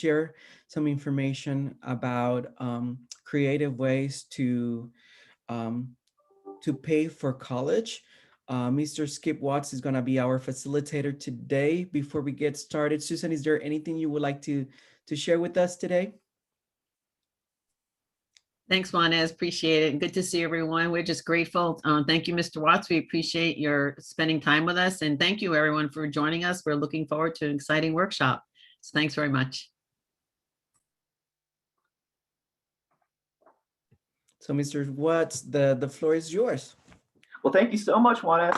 share some information about creative ways um, to pay for college. Mr. Skip Watts is going to be our facilitator today. Before we get started, Susan, is there anything you would like to share with us today? Thanks, Juanez. Appreciate it. Good to see everyone. We're just grateful. Thank you, Mr. Watts. We appreciate your spending time with us. And thank you, everyone, for joining us. We're looking forward to an exciting workshop. So thanks very much. So, Mr. Watts, the floor is yours. Well, thank you so much, Juanes.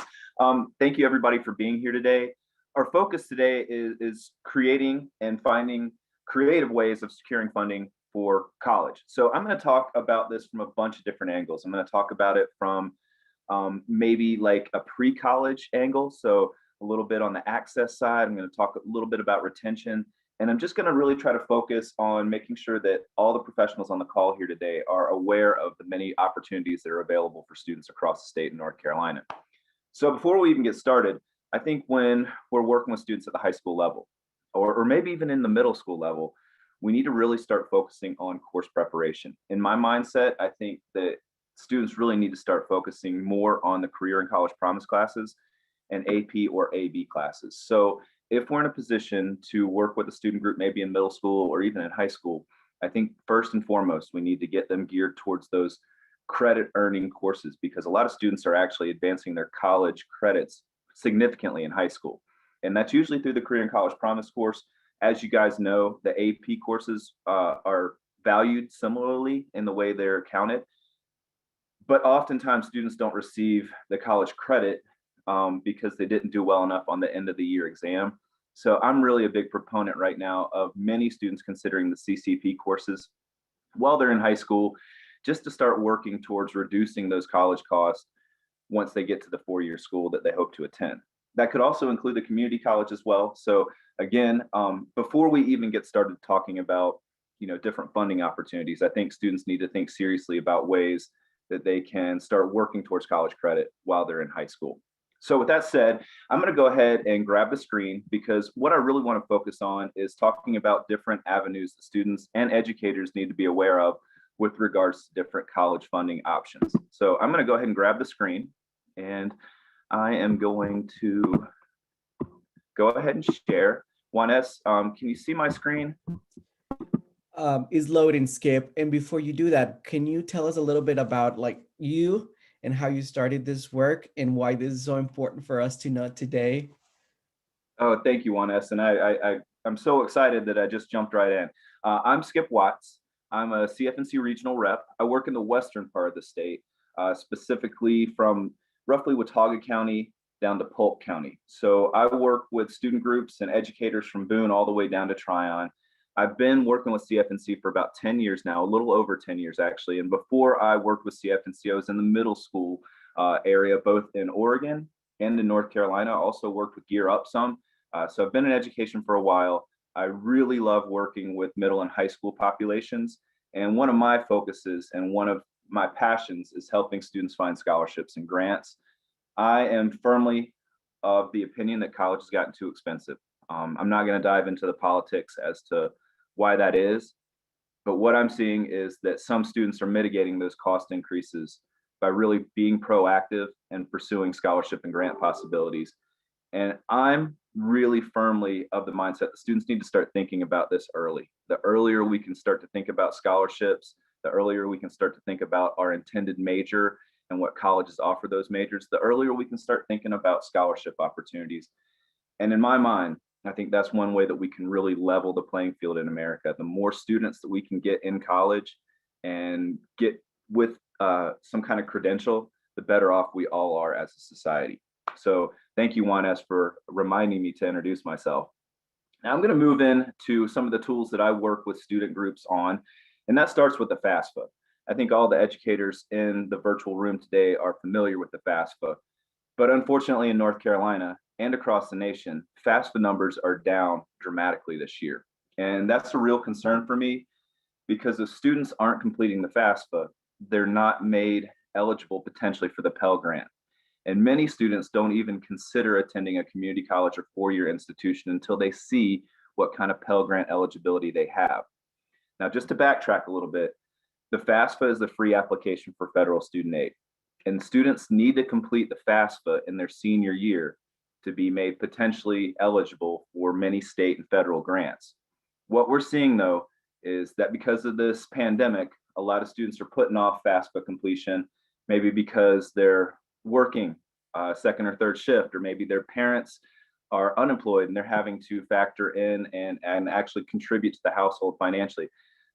Thank you, everybody, for being here today. Our focus today is creating and finding creative ways of securing funding for college. So I'm going to talk about this from a bunch of different angles. I'm going to talk about it from maybe like a pre-college angle, so a little bit on the access side. I'm going to talk a little bit about retention, and I'm just going to really try to focus on making sure that all the professionals on the call here today are aware of the many opportunities that are available for students across the state of North Carolina. So before we even get started, I think when we're working with students at the high school level, or maybe even in the middle school level, we need to really start focusing on course preparation. In my mindset, I think that students really need to start focusing more on the career and college promise classes and AP or AB classes. So if we're in a position to work with a student group, maybe in middle school or even in high school, I think first and foremost, we need to get them geared towards those credit earning courses, because a lot of students are actually advancing their college credits significantly in high school. And that's usually through the career and college promise course. As you guys know, the AP courses are valued similarly in the way they're counted, but oftentimes students don't receive the college credit because they didn't do well enough on the end of the year exam. So I'm really a big proponent right now of many students considering the CCP courses while they're in high school, just to start working towards reducing those college costs once they get to the four-year school that they hope to attend. That could also include the community college as well. So again, before we even get started talking about different funding opportunities, I think students need to think seriously about ways that they can start working towards college credit while they're in high school. So with that said, I'm going to go ahead and grab the screen, because what I really want to focus on is talking about different avenues that students and educators need to be aware of with regards to different college funding options. So I'm going to go ahead and grab the screen, and I am going to go ahead and share. Juanes, can you see my screen? Is loading, Skip. And before you do that, can you tell us a little bit about you and how you started this work and why this is so important for us to know today? Oh, thank you, Juanes. And I'm so excited that I just jumped right in. I'm Skip Watts. I'm a CFNC regional rep. I work in the western part of the state, specifically from roughly Watauga County down to Polk County. So I work with student groups and educators from Boone all the way down to Tryon. I've been working with CFNC for about 10 years now, a little over 10 years actually. And before I worked with CFNC, I was in the middle school area, both in Oregon and in North Carolina. I also worked with Gear Up some. So I've been in education for a while. I really love working with middle and high school populations. And one of my focuses and one of my passions is helping students find scholarships and grants. I am firmly of the opinion that college has gotten too expensive. I'm not going to dive into the politics as to why that is, but what I'm seeing is that some students are mitigating those cost increases by really being proactive and pursuing scholarship and grant possibilities. And I'm really firmly of the mindset that students need to start thinking about this early. The earlier we can start to think about scholarships, the earlier we can start to think about our intended major and what colleges offer those majors, the earlier we can start thinking about scholarship opportunities. And in my mind, I think that's one way that we can really level the playing field in America. The more students that we can get in college and get with some kind of credential, the better off we all are as a society. So thank you, Juanes, for reminding me to introduce myself. Now I'm going to move into some of the tools that I work with student groups on, and that starts with the FAFSA. I think all the educators in the virtual room today are familiar with the FAFSA, but unfortunately in North Carolina and across the nation, FAFSA numbers are down dramatically this year. And that's a real concern for me, because if students aren't completing the FAFSA, they're not made eligible potentially for the Pell Grant. And many students don't even consider attending a community college or four-year institution until they see what kind of Pell Grant eligibility they have. Now, just to backtrack a little bit, the FAFSA is the free application for federal student aid, and students need to complete the FAFSA in their senior year to be made potentially eligible for many state and federal grants. What we're seeing, though, is that because of this pandemic, a lot of students are putting off FAFSA completion, maybe because they're working second or third shift, or maybe their parents are unemployed and they're having to factor in and actually contribute to the household financially.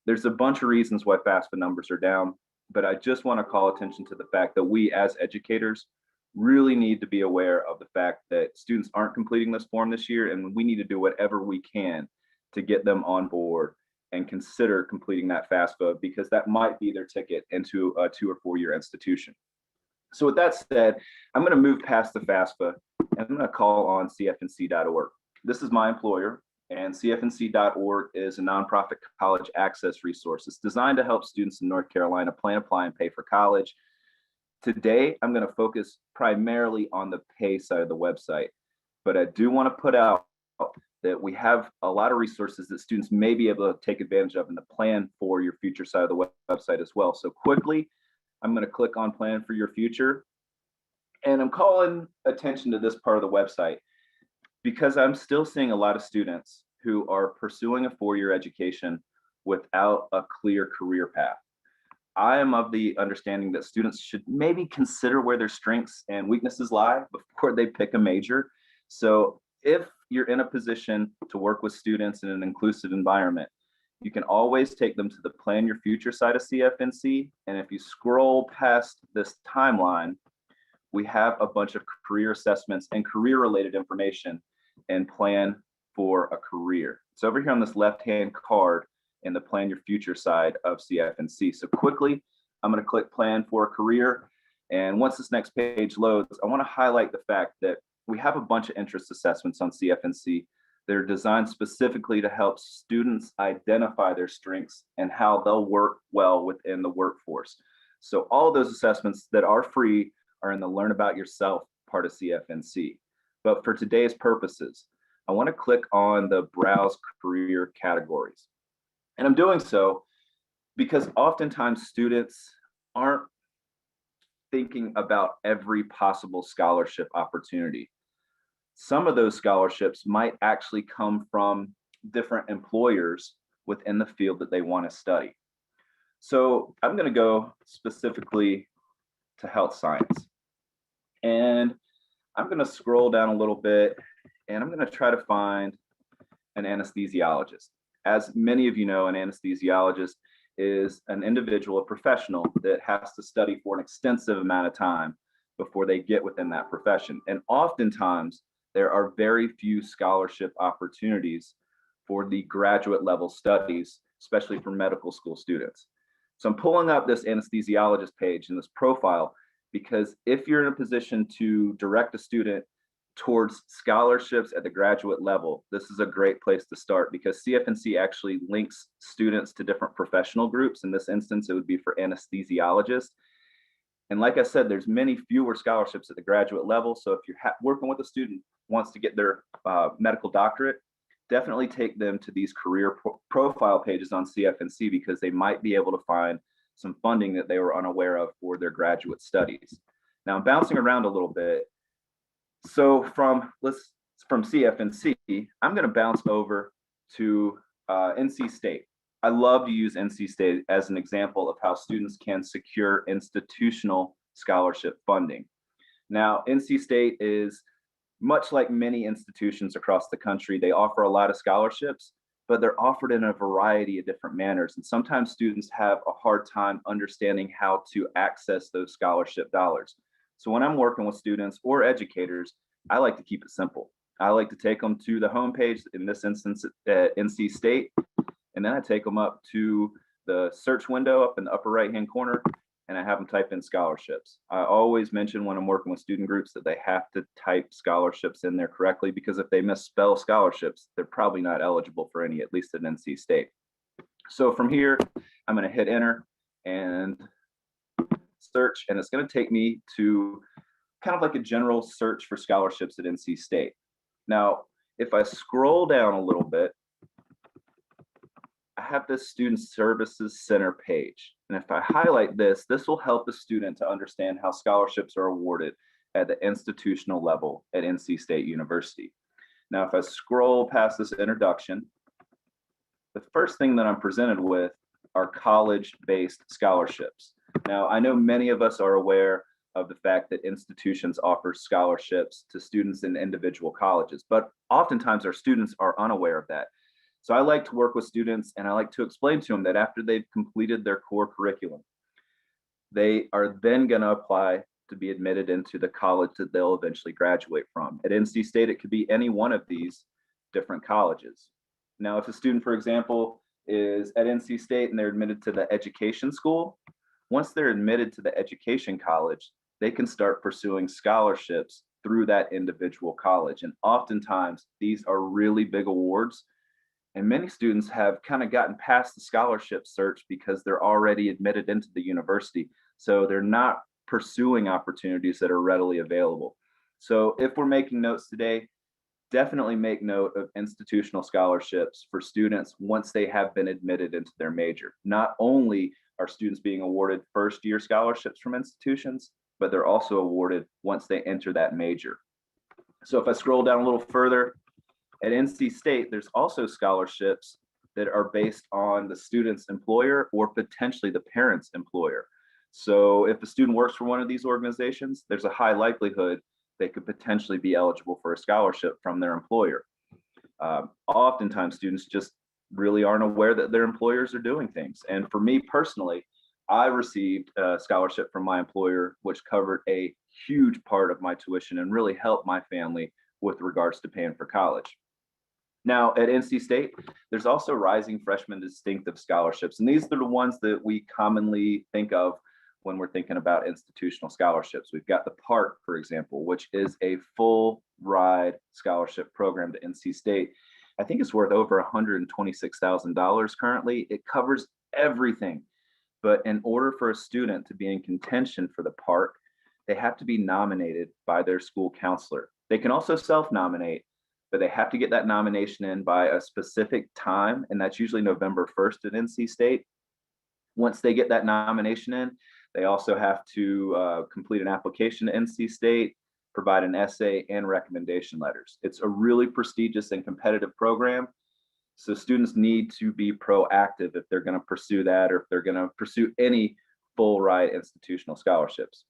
There's a bunch of reasons why FAFSA numbers are down, but I just want to call attention to the fact that we as educators really need to be aware of the fact that students aren't completing this form this year, and we need to do whatever we can to get them on board and consider completing that FAFSA, because that might be their ticket into a 2 or 4 year institution. So with that said, I'm going to move past the FAFSA and I'm going to call on CFNC.org. This is my employer, and CFNC.org is a nonprofit college access resource. It's designed to help students in North Carolina plan, apply, and pay for college. Today, I'm going to focus primarily on the pay side of the website, but I do want to put out that we have a lot of resources that students may be able to take advantage of in the plan for your future side of the website as well. So quickly, I'm going to click on plan for your future, and I'm calling attention to this part of the website because I'm still seeing a lot of students who are pursuing a 4-year education without a clear career path. I am of the understanding that students should maybe consider where their strengths and weaknesses lie before they pick a major. So if you're in a position to work with students in an inclusive environment, you can always take them to the Plan Your Future side of CFNC. And if you scroll past this timeline, we have a bunch of career assessments and career-related information and plan for a career. It's over here on this left-hand card in the Plan Your Future side of CFNC. So quickly, I'm going to click Plan for a Career. And once this next page loads, I want to highlight the fact that we have a bunch of interest assessments on CFNC that are designed specifically to help students identify their strengths and how they'll work well within the workforce. So all of those assessments that are free are in the Learn About Yourself part of CFNC. But for today's purposes, I want to click on the Browse Career Categories. And I'm doing so because oftentimes students aren't thinking about every possible scholarship opportunity. Some of those scholarships might actually come from different employers within the field that they want to study. So I'm going to go specifically to health science. And I'm going to scroll down a little bit, and I'm going to try to find an anesthesiologist. As many of you know, an anesthesiologist is an individual, a professional that has to study for an extensive amount of time before they get within that profession. And oftentimes, there are very few scholarship opportunities for the graduate level studies, especially for medical school students. So I'm pulling up this anesthesiologist page and this profile because if you're in a position to direct a student towards scholarships at the graduate level, this is a great place to start because CFNC actually links students to different professional groups. In this instance, it would be for anesthesiologists. And like I said, there's many fewer scholarships at the graduate level. So if you're working with a student who wants to get their medical doctorate, definitely take them to these career profile pages on CFNC because they might be able to find some funding that they were unaware of for their graduate studies. Now I'm bouncing around a little bit. So from CFNC, I'm going to bounce over to NC State. I love to use NC State as an example of how students can secure institutional scholarship funding. Now, NC State is much like many institutions across the country. They offer a lot of scholarships, but they're offered in a variety of different manners. And sometimes students have a hard time understanding how to access those scholarship dollars. So when I'm working with students or educators, I like to keep it simple. I like to take them to the homepage, in this instance at NC State, and then I take them up to the search window up in the upper right-hand corner, and I have them type in scholarships. I always mention when I'm working with student groups that they have to type scholarships in there correctly, because if they misspell scholarships, they're probably not eligible for any, at least at NC State. So from here, I'm going to hit enter and search, and it's going to take me to kind of like a general search for scholarships at NC State. Now, if I scroll down a little bit, have this Student Services Center page. And if I highlight this, this will help the student to understand how scholarships are awarded at the institutional level at NC State University. Now, if I scroll past this introduction, the first thing that I'm presented with are college-based scholarships. Now, I know many of us are aware of the fact that institutions offer scholarships to students in individual colleges, but oftentimes our students are unaware of that. So I like to work with students and I like to explain to them that after they've completed their core curriculum, they are then going to apply to be admitted into the college that they'll eventually graduate from. At NC State, it could be any one of these different colleges. Now, if a student, for example, is at NC State and they're admitted to the education school, once they're admitted to the education college, they can start pursuing scholarships through that individual college. And oftentimes, these are really big awards. And many students have kind of gotten past the scholarship search because they're already admitted into the university. So they're not pursuing opportunities that are readily available. So if we're making notes today, definitely make note of institutional scholarships for students once they have been admitted into their major. Not only are students being awarded first-year scholarships from institutions, but they're also awarded once they enter that major. So if I scroll down a little further, at NC State, there's also scholarships that are based on the student's employer or potentially the parent's employer. So if a student works for one of these organizations, there's a high likelihood they could potentially be eligible for a scholarship from their employer. Oftentimes, students just really aren't aware that their employers are doing things. And for me personally, I received a scholarship from my employer, which covered a huge part of my tuition and really helped my family with regards to paying for college. Now, at NC State, there's also Rising Freshman Distinctive Scholarships, and these are the ones that we commonly think of when we're thinking about institutional scholarships. We've got the Park, for example, which is a full ride scholarship program to NC State. I think it's worth over $126,000 currently. It covers everything. But in order for a student to be in contention for the Park, they have to be nominated by their school counselor. They can also self-nominate, but they have to get that nomination in by a specific time, and that's usually November 1st at NC State. Once they get that nomination in, they also have to complete an application to NC State, provide an essay and recommendation letters. It's a really prestigious and competitive program. So students need to be proactive if they're going to pursue that or if they're going to pursue any full ride institutional scholarships.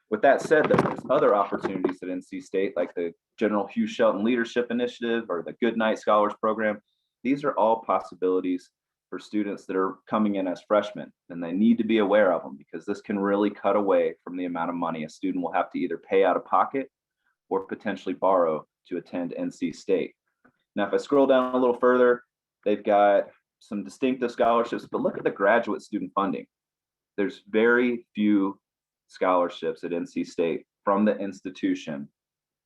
With that said, there's other opportunities at NC State, like the General Hugh Shelton Leadership Initiative or the Goodnight Scholars Program. These are all possibilities for students that are coming in as freshmen, and they need to be aware of them because this can really cut away from the amount of money a student will have to either pay out of pocket or potentially borrow to attend NC State. Now, if I scroll down a little further, they've got some distinctive scholarships, but look at the graduate student funding. There's very few scholarships at NC State from the institution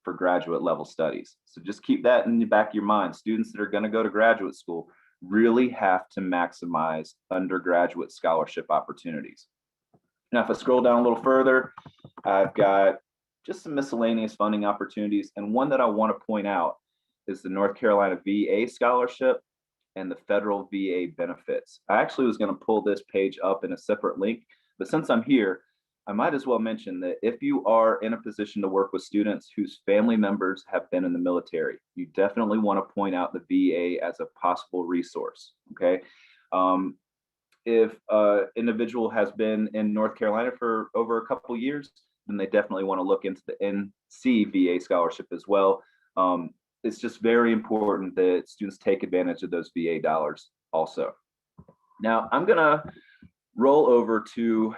for graduate level studies. So just keep that in the back of your mind. Students that are going to go to graduate school really have to maximize undergraduate scholarship opportunities. Now, if I scroll down a little further, I've got just some miscellaneous funding opportunities. And one that I want to point out is the North Carolina VA scholarship and the federal VA benefits. I actually was going to pull this page up in a separate link, but since I'm here, I might as well mention that if you are in a position to work with students whose family members have been in the military, you definitely want to point out the VA as a possible resource, okay? If an individual has been in North Carolina for over a couple of years, then they definitely want to look into the NC VA scholarship as well. It's just very important that students take advantage of those VA dollars also. Now, I'm going to roll over to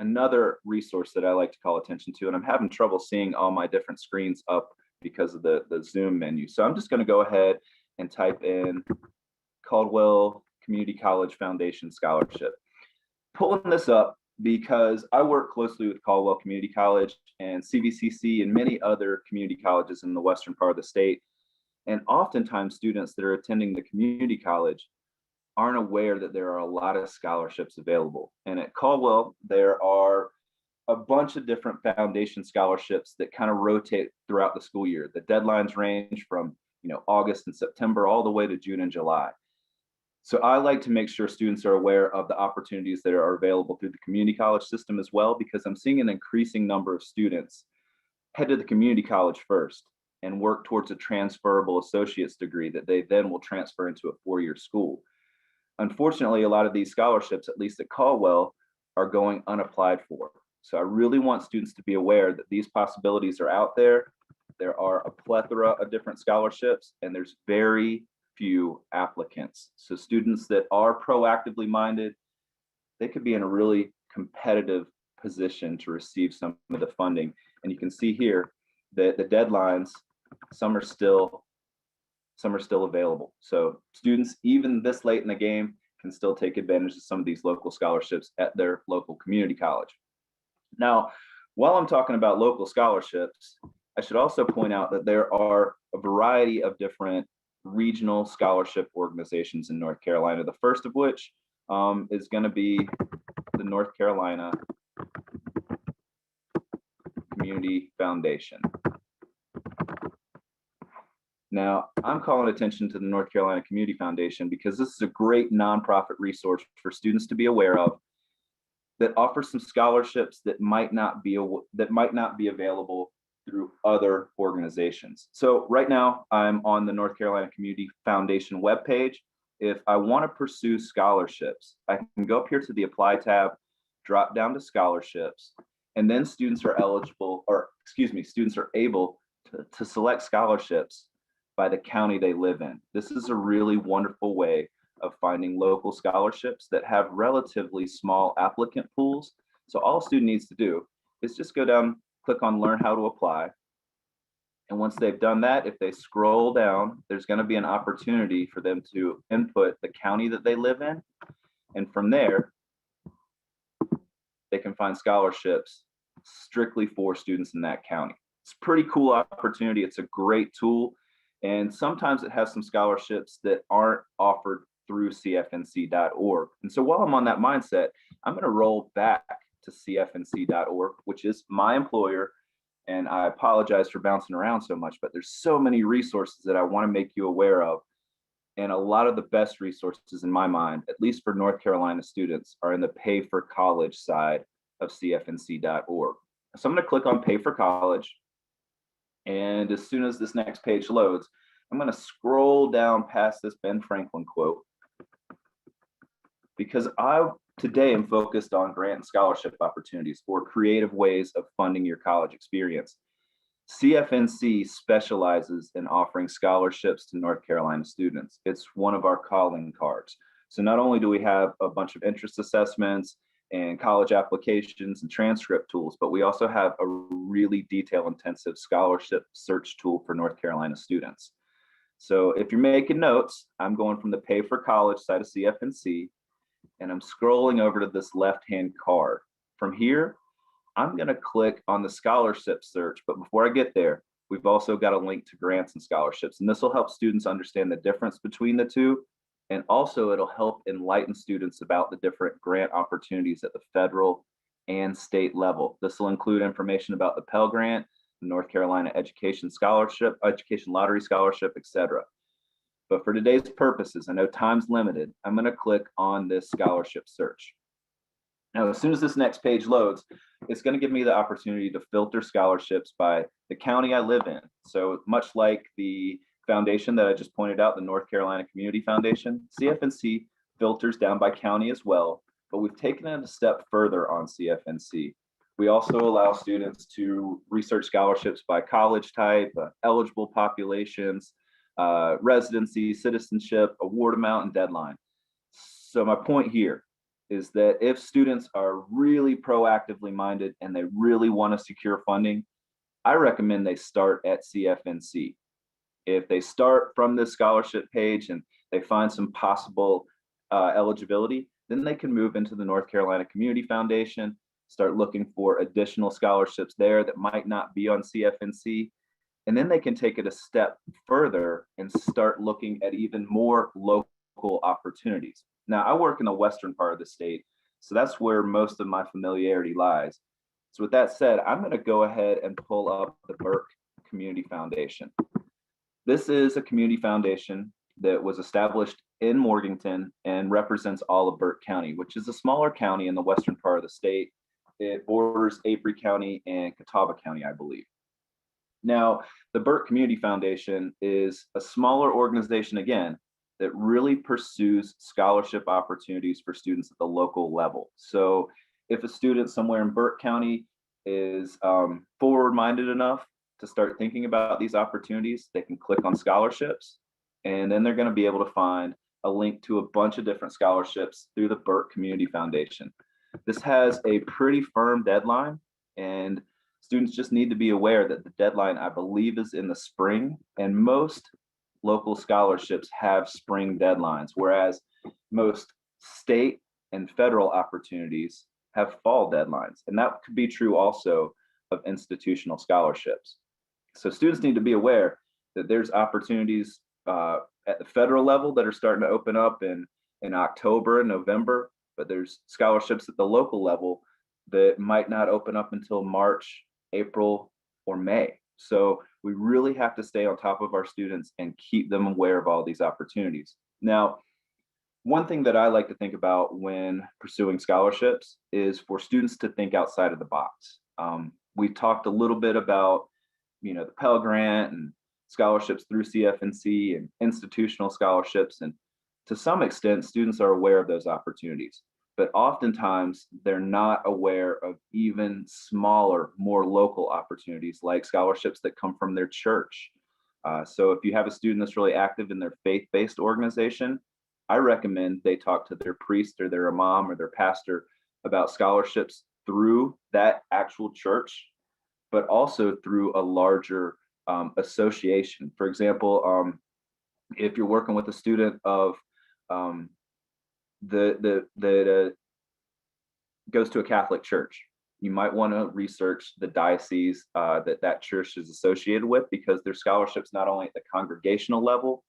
another resource that I like to call attention to, and I'm having trouble seeing all my different screens up because of the Zoom menu. So I'm just going to go ahead and type in Caldwell Community College Foundation Scholarship. Pulling this up because I work closely with Caldwell Community College and CVCC and many other community colleges in the western part of the state. And oftentimes students that are attending the community college aren't aware that there are a lot of scholarships available. And at Caldwell, there are a bunch of different foundation scholarships that kind of rotate throughout the school year. The deadlines range from August and September all the way to June and July. So I like to make sure students are aware of the opportunities that are available through the community college system as well, because I'm seeing an increasing number of students head to the community college first and work towards a transferable associate's degree that they then will transfer into a four-year school. Unfortunately, a lot of these scholarships, at least at Caldwell, are going unapplied for. So I really want students to be aware that these possibilities are out there. There are a plethora of different scholarships, and there's very few applicants. So students that are proactively minded, they could be in a really competitive position to receive some of the funding. And you can see here that the deadlines, some are still available. So students, even this late in the game, can still take advantage of some of these local scholarships at their local community college. Now, while I'm talking about local scholarships, I should also point out that there are a variety of different regional scholarship organizations in North Carolina, the first of which is going to be the North Carolina Community Foundation. Now, I'm calling attention to the North Carolina Community Foundation because this is a great nonprofit resource for students to be aware of that offers some scholarships that might not be available through other organizations. So right now, I'm on the North Carolina Community Foundation webpage. If I want to pursue scholarships, I can go up here to the Apply tab, drop down to scholarships, and then students are able to select scholarships by the county they live in. This is a really wonderful way of finding local scholarships that have relatively small applicant pools. So all a student needs to do is just go down, click on Learn How to Apply. And once they've done that, if they scroll down, there's going to be an opportunity for them to input the county that they live in. And from there, they can find scholarships strictly for students in that county. It's a pretty cool opportunity. It's a great tool. And sometimes it has some scholarships that aren't offered through CFNC.org. And so while I'm on that mindset, I'm going to roll back to CFNC.org, which is my employer. And I apologize for bouncing around so much, but there's so many resources that I want to make you aware of. And a lot of the best resources in my mind, at least for North Carolina students, are in the Pay for College side of CFNC.org. So I'm going to click on Pay for College. And as soon as this next page loads, I'm going to scroll down past this Ben Franklin quote, because I today am focused on grant and scholarship opportunities or creative ways of funding your college experience. CFNC specializes in offering scholarships to North Carolina students. It's one of our calling cards. So not only do we have a bunch of interest assessments and college applications and transcript tools, but we also have a really detail-intensive scholarship search tool for North Carolina students. So if you're making notes, I'm going from the Pay for College side of CFNC, and I'm scrolling over to this left-hand card. From here, I'm going to click on the scholarship search, but before I get there, we've also got a link to grants and scholarships, and this will help students understand the difference between the two. And also it'll help enlighten students about the different grant opportunities at the federal and state level. This will include information about the Pell Grant, the North Carolina Education Scholarship, Education Lottery Scholarship, etc. But for today's purposes, I know time's limited, I'm going to click on this scholarship search. Now, as soon as this next page loads, it's going to give me the opportunity to filter scholarships by the county I live in. So much like the foundation that I just pointed out, the North Carolina Community Foundation, CFNC filters down by county as well, but we've taken it a step further on CFNC. We also allow students to research scholarships by college type, eligible populations, residency, citizenship, award amount, and deadline. So my point here is that if students are really proactively minded and they really want to secure funding, I recommend they start at CFNC. If they start from this scholarship page and they find some possible eligibility, then they can move into the North Carolina Community Foundation, start looking for additional scholarships there that might not be on CFNC, and then they can take it a step further and start looking at even more local opportunities. Now, I work in the western part of the state, so that's where most of my familiarity lies. So with that said, I'm going to go ahead and pull up the Burke Community Foundation. This is a community foundation that was established in Morganton and represents all of Burke County, which is a smaller county in the western part of the state. It borders Avery County and Catawba County, I believe. Now, the Burke Community Foundation is a smaller organization, again, that really pursues scholarship opportunities for students at the local level. So if a student somewhere in Burke County is forward-minded enough to start thinking about these opportunities, they can click on scholarships, and then they're going to be able to find a link to a bunch of different scholarships through the Burke Community Foundation. This has a pretty firm deadline, and students just need to be aware that the deadline, I believe, is in the spring, and most local scholarships have spring deadlines, whereas most state and federal opportunities have fall deadlines. And that could be true also of institutional scholarships. So students need to be aware that there's opportunities at the federal level that are starting to open up in October and November, but there's scholarships at the local level that might not open up until March, April, or May. So we really have to stay on top of our students and keep them aware of all these opportunities. Now, one thing that I like to think about when pursuing scholarships is for students to think outside of the box. We talked a little bit about, the Pell Grant and scholarships through CFNC and institutional scholarships. And to some extent, students are aware of those opportunities, but oftentimes they're not aware of even smaller, more local opportunities like scholarships that come from their church. So if you have a student that's really active in their faith-based organization, I recommend they talk to their priest or their imam or their pastor about scholarships through that actual church, but also through a larger association. For example, if you're working with a student of that goes to a Catholic church, you might want to research the diocese that church is associated with, because there's scholarships not only at the congregational level,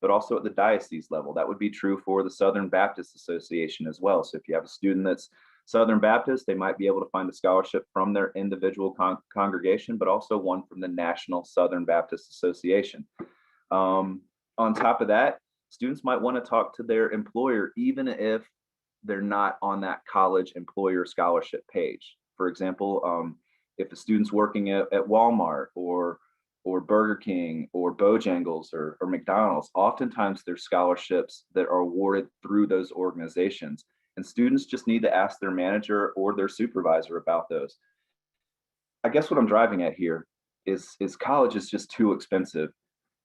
but also at the diocese level. That would be true for the Southern Baptist Association as well. So if you have a student that's Southern Baptist, they might be able to find a scholarship from their individual congregation, but also one from the National Southern Baptist Association. On top of that, students might want to talk to their employer, even if they're not on that college employer scholarship page. For example, if a student's working at Walmart or Burger King or Bojangles or McDonald's, oftentimes there's scholarships that are awarded through those organizations. And students just need to ask their manager or their supervisor about those. I guess what I'm driving at here is college is just too expensive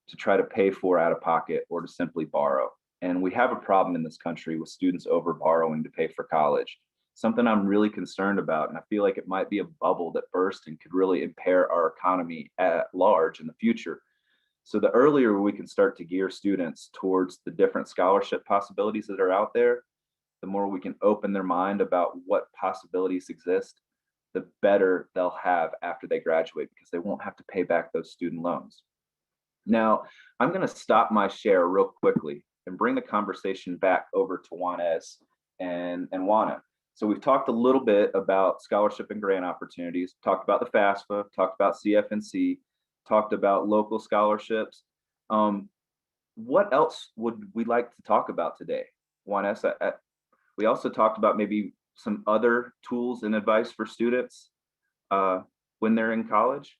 to try to pay for out of pocket or to simply borrow. And we have a problem in this country with students over borrowing to pay for college, something I'm really concerned about. And I feel like it might be a bubble that burst and could really impair our economy at large in the future. So the earlier we can start to gear students towards the different scholarship possibilities that are out there, the more we can open their mind about what possibilities exist, the better they'll have after they graduate, because they won't have to pay back those student loans. Now, I'm going to stop my share real quickly and bring the conversation back over to Juanes and Juana. So we've talked a little bit about scholarship and grant opportunities, talked about the FAFSA, talked about CFNC, talked about local scholarships. What else would we like to talk about today? Juanes, we also talked about maybe some other tools and advice for students when they're in college.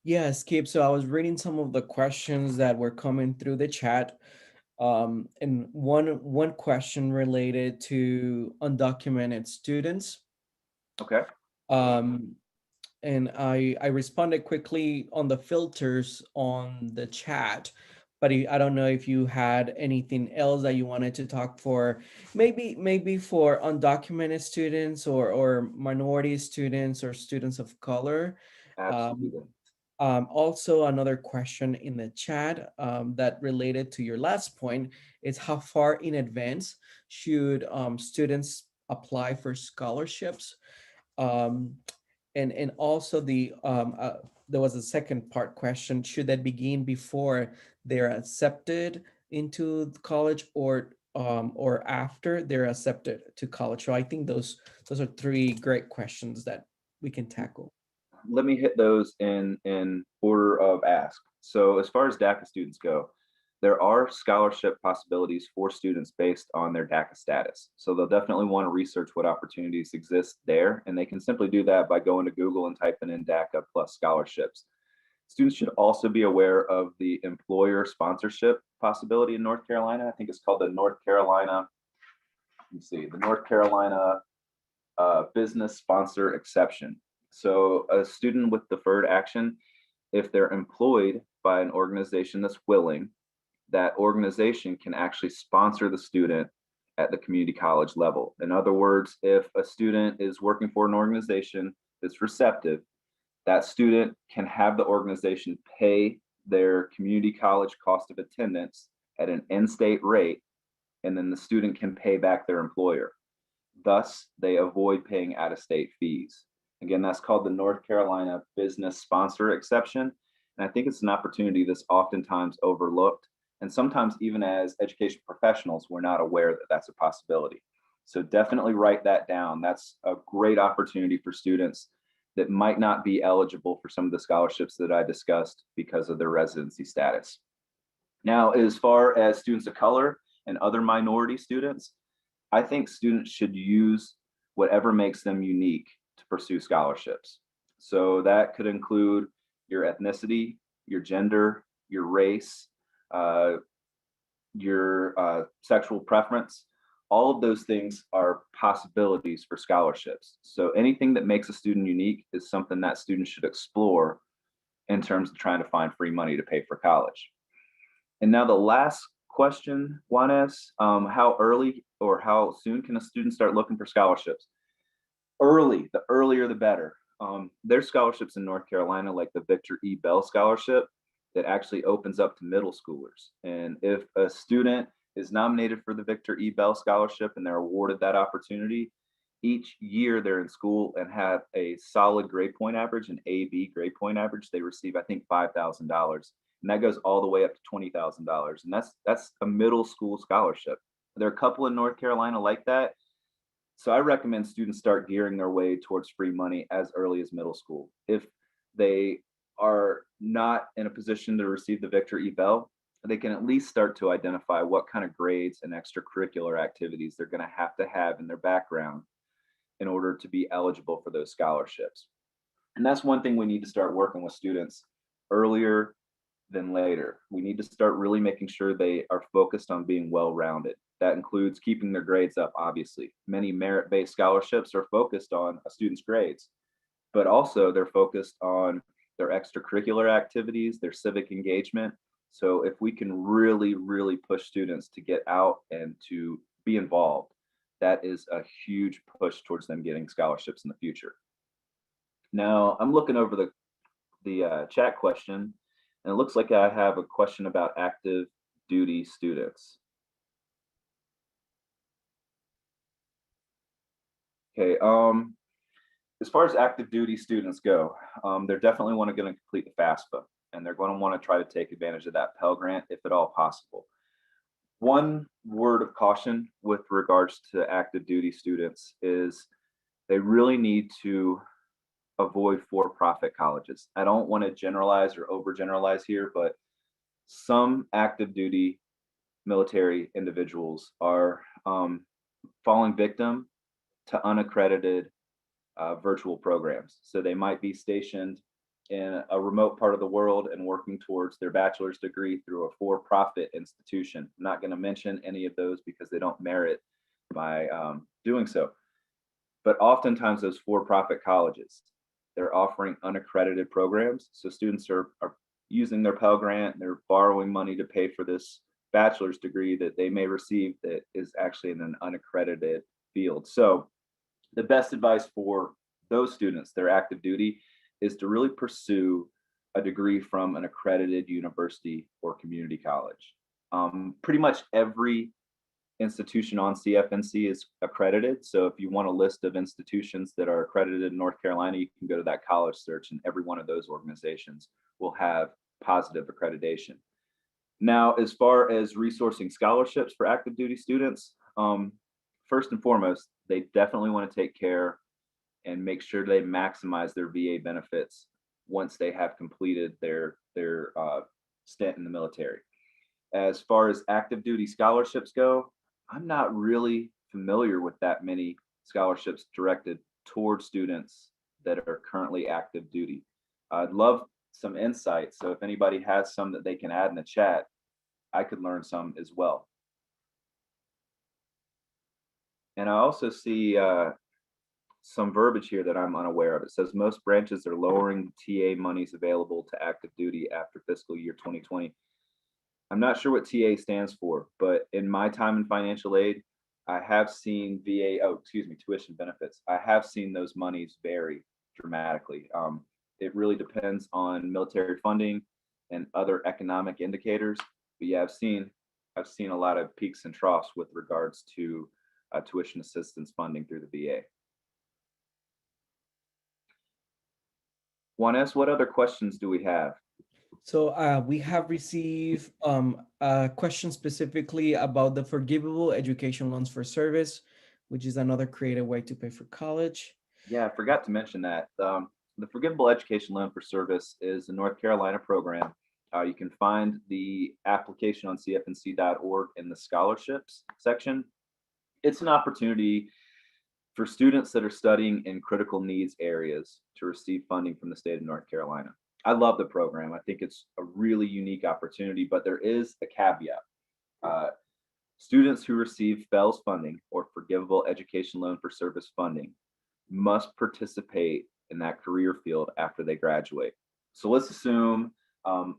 Yes, Kip. So I was reading some of the questions that were coming through the chat. And one question related to undocumented students. Okay. And I responded quickly on the filters on the chat, but I don't know if you had anything else that you wanted to talk for, maybe for undocumented students or minority students or students of color. Absolutely. Also, another question in the chat that related to your last point is how far in advance should students apply for scholarships? And also there was a second part question: should that begin before they're accepted into college or after they're accepted to college? So I think those are three great questions that we can tackle. Let me hit those in order of ask. So as far as DACA students go, there are scholarship possibilities for students based on their DACA status. So they'll definitely want to research what opportunities exist there, and they can simply do that by going to Google and typing in DACA plus scholarships. Students should also be aware of the employer sponsorship possibility in North Carolina. I think it's called the North Carolina, the North Carolina business sponsor exception. So a student with deferred action, if they're employed by an organization that's willing, that organization can actually sponsor the student at the community college level. In other words, if a student is working for an organization that's receptive, that student can have the organization pay their community college cost of attendance at an in-state rate, and then the student can pay back their employer. Thus, they avoid paying out-of-state fees. Again, that's called the North Carolina business sponsor exception. And I think it's an opportunity that's oftentimes overlooked. And sometimes even as education professionals, we're not aware that that's a possibility. So definitely write that down. That's a great opportunity for students that might not be eligible for some of the scholarships that I discussed because of their residency status. Now, as far as students of color and other minority students, I think students should use whatever makes them unique to pursue scholarships. So that could include your ethnicity, your gender, your race, your sexual preference. All of those things are possibilities for scholarships. So anything that makes a student unique is something that students should explore in terms of trying to find free money to pay for college. And now the last question, Juanes, how early or how soon can a student start looking for scholarships? Early, the earlier the better. There's scholarships in North Carolina like the Victor E. Bell Scholarship that actually opens up to middle schoolers. And if a student is nominated for the Victor E. Bell Scholarship and they're awarded that opportunity, each year they're in school and have a solid grade point average, an AB grade point average, they receive, I think, $5,000. And that goes all the way up to $20,000. And that's a middle school scholarship. There are a couple in North Carolina like that. So I recommend students start gearing their way towards free money as early as middle school. If they are not in a position to receive the Victor E. Bell, they can at least start to identify what kind of grades and extracurricular activities they're going to have in their background in order to be eligible for those scholarships. And that's one thing we need to start working with students earlier than later. We need to start really making sure they are focused on being well-rounded. That includes keeping their grades up, obviously. Many merit-based scholarships are focused on a student's grades, but also they're focused on their extracurricular activities, their civic engagement. So if we can really, really push students to get out and to be involved, that is a huge push towards them getting scholarships in the future. Now, I'm looking over the chat question, and it looks like I have a question about active duty students. Okay, as far as active duty students go, they're definitely going to complete the FAFSA, and they're going to want to try to take advantage of that Pell Grant if at all possible. One word of caution with regards to active duty students is they really need to avoid for-profit colleges. I don't want to generalize or overgeneralize here, but some active duty military individuals are falling victim to unaccredited virtual programs. So they might be stationed in a remote part of the world and working towards their bachelor's degree through a for-profit institution. I'm not going to mention any of those because they don't merit by doing so. But oftentimes those for-profit colleges, they're offering unaccredited programs. So students are using their Pell Grant, and they're borrowing money to pay for this bachelor's degree that they may receive that is actually in an unaccredited field. So the best advice for those students, their active duty, is to really pursue a degree from an accredited university or community college. Pretty much every institution on CFNC is accredited. So if you want a list of institutions that are accredited in North Carolina, you can go to that college search, and every one of those organizations will have positive accreditation. Now, as far as resourcing scholarships for active duty students, first and foremost, they definitely want to take care and make sure they maximize their VA benefits once they have completed their stint in the military. As far as active duty scholarships go, I'm not really familiar with that many scholarships directed towards students that are currently active duty. I'd love some insight. So if anybody has some that they can add in the chat, I could learn some as well. And I also see some verbiage here that I'm unaware of. It says most branches are lowering TA monies available to active duty after fiscal year 2020. I'm not sure what TA stands for, but in my time in financial aid, I have seen tuition benefits. I have seen those monies vary dramatically. It really depends on military funding and other economic indicators. But yeah, I've seen a lot of peaks and troughs with regards to tuition assistance funding through the VA. Juanes, what other questions do we have? So we have received a question specifically about the forgivable education loans for service, which is another creative way to pay for college. Yeah, I forgot to mention that. The Forgivable Education Loan for Service is a North Carolina program. You can find the application on cfnc.org in the scholarships section. It's an opportunity for students that are studying in critical needs areas to receive funding from the state of North Carolina. I love the program. I think it's a really unique opportunity, but there is a caveat. Students who receive FELS funding or Forgivable Education Loan for Service funding must participate in that career field after they graduate. So let's assume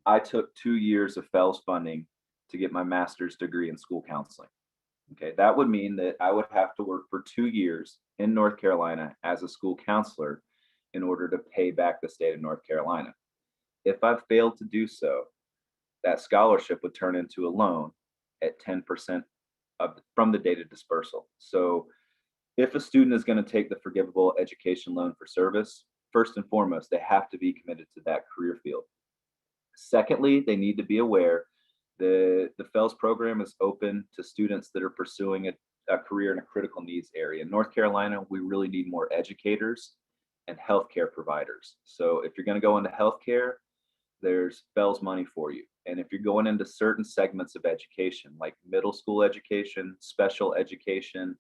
I took 2 years of FELS funding to get my master's degree in school counseling. Okay, that would mean that I would have to work for 2 years in North Carolina as a school counselor in order to pay back the state of North Carolina. If I failed to do so, that scholarship would turn into a loan at 10% from the date of dispersal. So if a student is going to take the Forgivable Education Loan for Service, first and foremost, they have to be committed to that career field. Secondly, they need to be aware that the FELS program is open to students that are pursuing a career in a critical needs area. In North Carolina, we really need more educators and healthcare providers. So if you're going to go into healthcare, there's FELS money for you. And if you're going into certain segments of education, like middle school education, special education,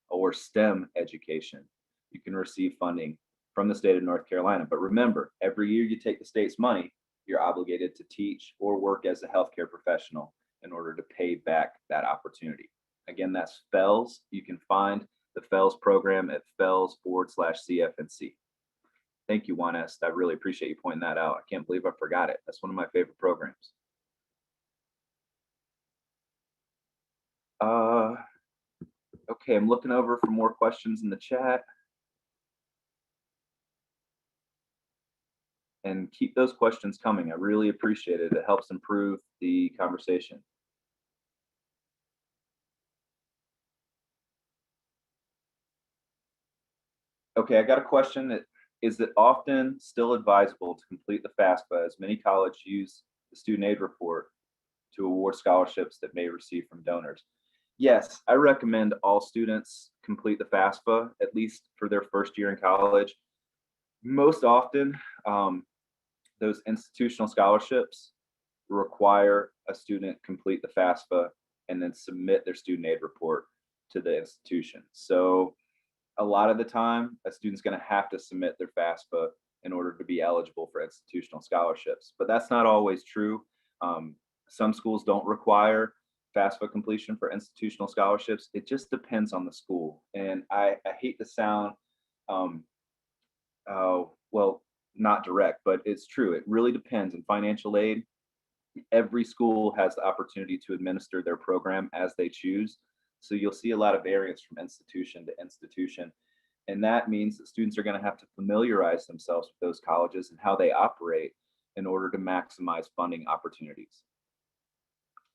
or STEM education, you can receive funding from the state of North Carolina. But remember, every year you take the state's money, you're obligated to teach or work as a healthcare professional in order to pay back that opportunity. Again, that's FELS. You can find the FELS program at FELS/CFNC. Thank you, Juanes. I really appreciate you pointing that out. I can't believe I forgot it. That's one of my favorite programs. Okay, I'm looking over for more questions in the chat. And keep those questions coming. I really appreciate it. It helps improve the conversation. Okay, I got a question. Is it often still advisable to complete the FAFSA, as many colleges use the student aid report to award scholarships that may receive from donors? Yes, I recommend all students complete the FAFSA, at least for their first year in college. Most often, those institutional scholarships require a student complete the FAFSA and then submit their student aid report to the institution. So a lot of the time, a student's going to have to submit their FAFSA in order to be eligible for institutional scholarships. But that's not always true. Some schools don't require FAFSA completion for institutional scholarships. It just depends on the school. And I hate to sound, well, not direct, but it's true. It really depends. In financial aid, every school has the opportunity to administer their program as they choose. So you'll see a lot of variance from institution to institution. And that means that students are going to have to familiarize themselves with those colleges and how they operate in order to maximize funding opportunities.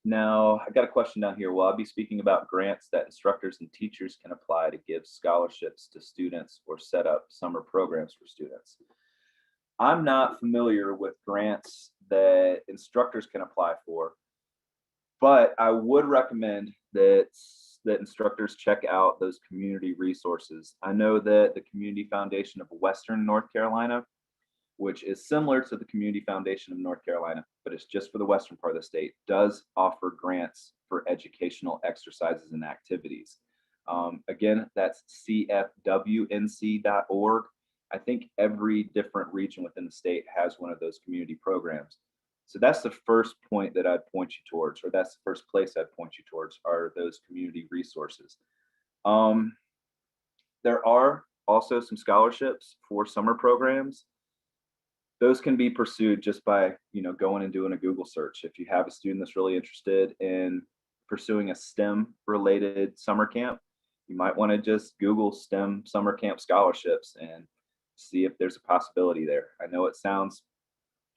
Now, I got a question down here. Will I be speaking about grants that instructors and teachers can apply to give scholarships to students or set up summer programs for students? I'm not familiar with grants that instructors can apply for, but I would recommend that instructors check out those community resources. I know that the Community Foundation of Western North Carolina which is similar to the Community Foundation of North Carolina, but it's just for the western part of the state, does offer grants for educational exercises and activities. Again, that's cfwnc.org. I think every different region within the state has one of those community programs. So that's the first point that I'd point you towards, or that's the first place I'd point you towards, are those community resources. There are also some scholarships for summer programs. Those can be pursued just by, going and doing a Google search. If you have a student that's really interested in pursuing a STEM related summer camp, you might want to just Google STEM summer camp scholarships and see if there's a possibility there. I know it sounds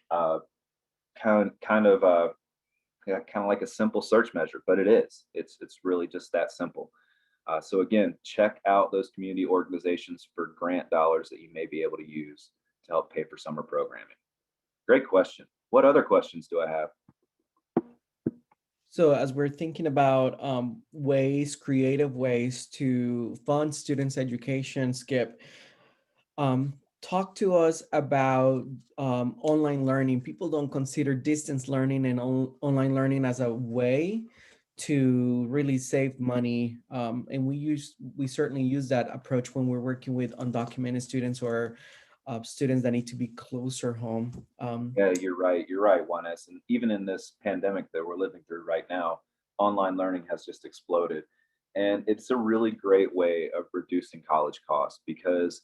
kind of like a simple search measure, but it is. It's really just that simple. So again, check out those community organizations for grant dollars that you may be able to use to help pay for summer programming. Great question. What other questions do I have? So as we're thinking about creative ways to fund students' education, Skip, talk to us about online learning. People don't consider distance learning and online learning as a way to really save money. And we certainly use that approach when we're working with undocumented students or students that need to be closer home. Yeah, you're right. You're right, Juanes. And even in this pandemic that we're living through right now, online learning has just exploded. And it's a really great way of reducing college costs, because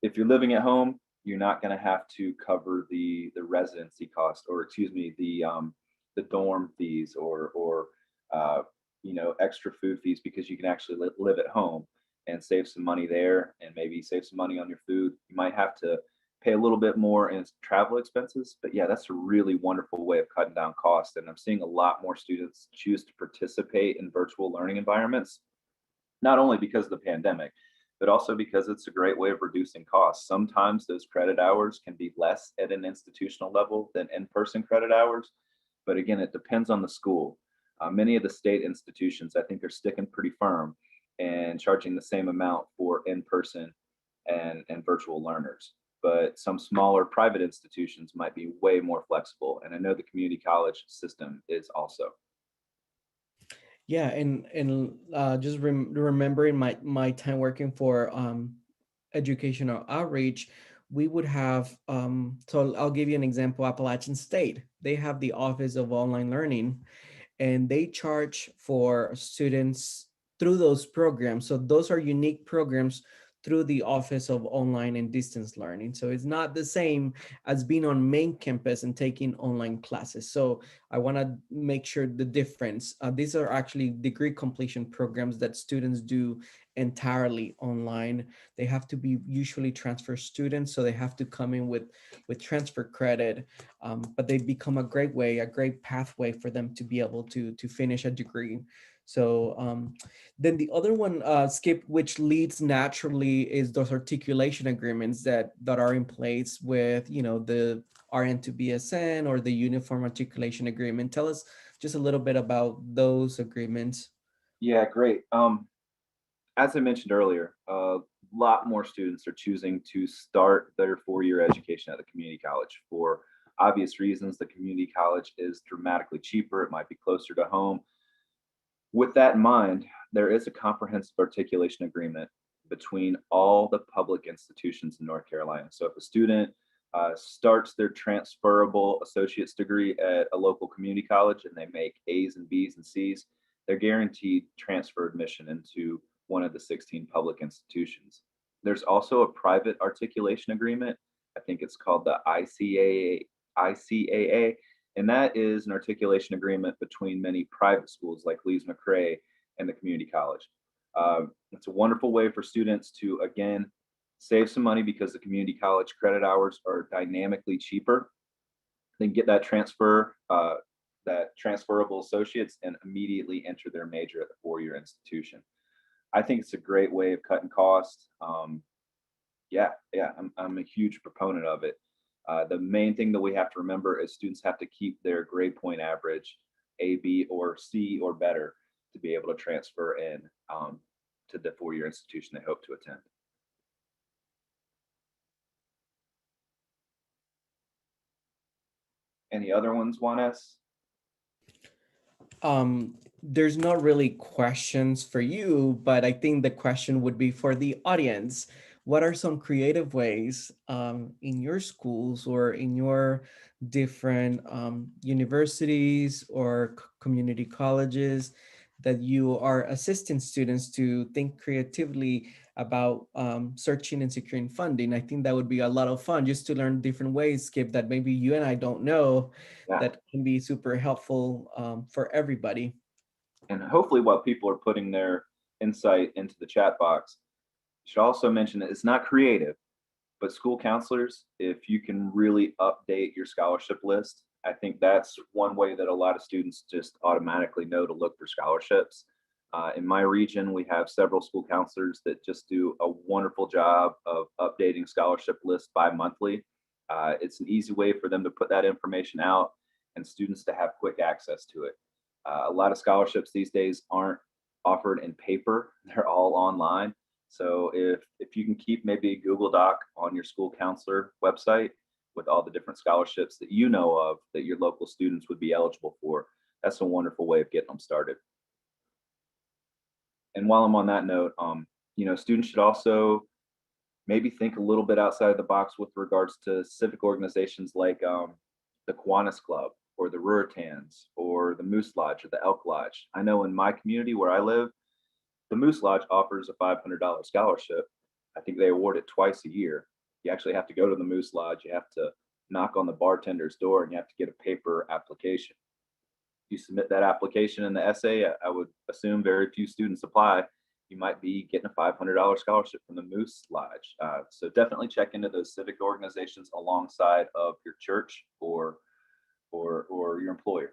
if you're living at home, you're not going to have to cover the residency cost, or excuse me, the dorm fees, or extra food fees, because you can actually live at home and save some money there, and maybe save some money on your food. You might have to pay a little bit more in travel expenses, but yeah, that's a really wonderful way of cutting down costs. And I'm seeing a lot more students choose to participate in virtual learning environments, not only because of the pandemic, but also because it's a great way of reducing costs. Sometimes those credit hours can be less at an institutional level than in-person credit hours. But again, it depends on the school. Many of the state institutions, I think, are sticking pretty firm and charging the same amount for in-person and virtual learners. But some smaller private institutions might be way more flexible. And I know the community college system is also. Yeah, and just remembering my time working for educational outreach, we would have so I'll give you an example. Appalachian State, they have the Office of Online Learning, and they charge for students through those programs. So those are unique programs through the Office of Online and Distance Learning. So it's not the same as being on main campus and taking online classes. So I want to make sure the difference. These are actually degree completion programs that students do entirely online. They have to be usually transfer students, so they have to come in with transfer credit, but they become a great pathway for them to be able to finish a degree. So then the other one, Skip, which leads naturally, is those articulation agreements that are in place with, the RN to BSN or the Uniform Articulation Agreement. Tell us just a little bit about those agreements. Yeah, great. As I mentioned earlier, a lot more students are choosing to start their four-year education at the community college for obvious reasons. The community college is dramatically cheaper. It might be closer to home. With that in mind, there is a comprehensive articulation agreement between all the public institutions in North Carolina. So if a student starts their transferable associate's degree at a local community college and they make A's and B's and C's, they're guaranteed transfer admission into one of the 16 public institutions. There's also a private articulation agreement. I think it's called the ICAA, and that is an articulation agreement between many private schools like Lees-McRae and the community college. It's a wonderful way for students to, again, save some money because the community college credit hours are dynamically cheaper. They can get that transferable associates and immediately enter their major at the four-year institution. I think it's a great way of cutting costs. I'm a huge proponent of it. The main thing that we have to remember is students have to keep their grade point average A, B, or C or better to be able to transfer in to the four-year institution they hope to attend. Any other ones, Juanes? There's not really questions for you, but I think the question would be for the audience. What are some creative ways in your schools or in your different universities or community colleges that you are assisting students to think creatively about searching and securing funding? I think that would be a lot of fun just to learn different ways, Skip, that maybe you and I don't know, Yeah. that can be super helpful for everybody. And hopefully while people are putting their insight into the chat box, I should also mention that it's not creative, but school counselors, if you can really update your scholarship list, I think that's one way that a lot of students just automatically know to look for scholarships. In my region, we have several school counselors that just do a wonderful job of updating scholarship lists bi-monthly. It's an easy way for them to put that information out and students to have quick access to it. A lot of scholarships these days aren't offered in paper, they're all online. So if you can keep maybe a Google Doc on your school counselor website with all the different scholarships that you know of that your local students would be eligible for, that's a wonderful way of getting them started. And while I'm on that note, students should also maybe think a little bit outside the box with regards to civic organizations like the Kiwanis Club or the Ruritans or the Moose Lodge or the Elk Lodge. I know in my community where I live, the Moose Lodge offers a $500 scholarship. I think they award it twice a year. You actually have to go to the Moose Lodge. You have to knock on the bartender's door and you have to get a paper application. You submit that application and the essay, I would assume very few students apply. You might be getting a $500 scholarship from the Moose Lodge. So definitely check into those civic organizations alongside of your church or your employer.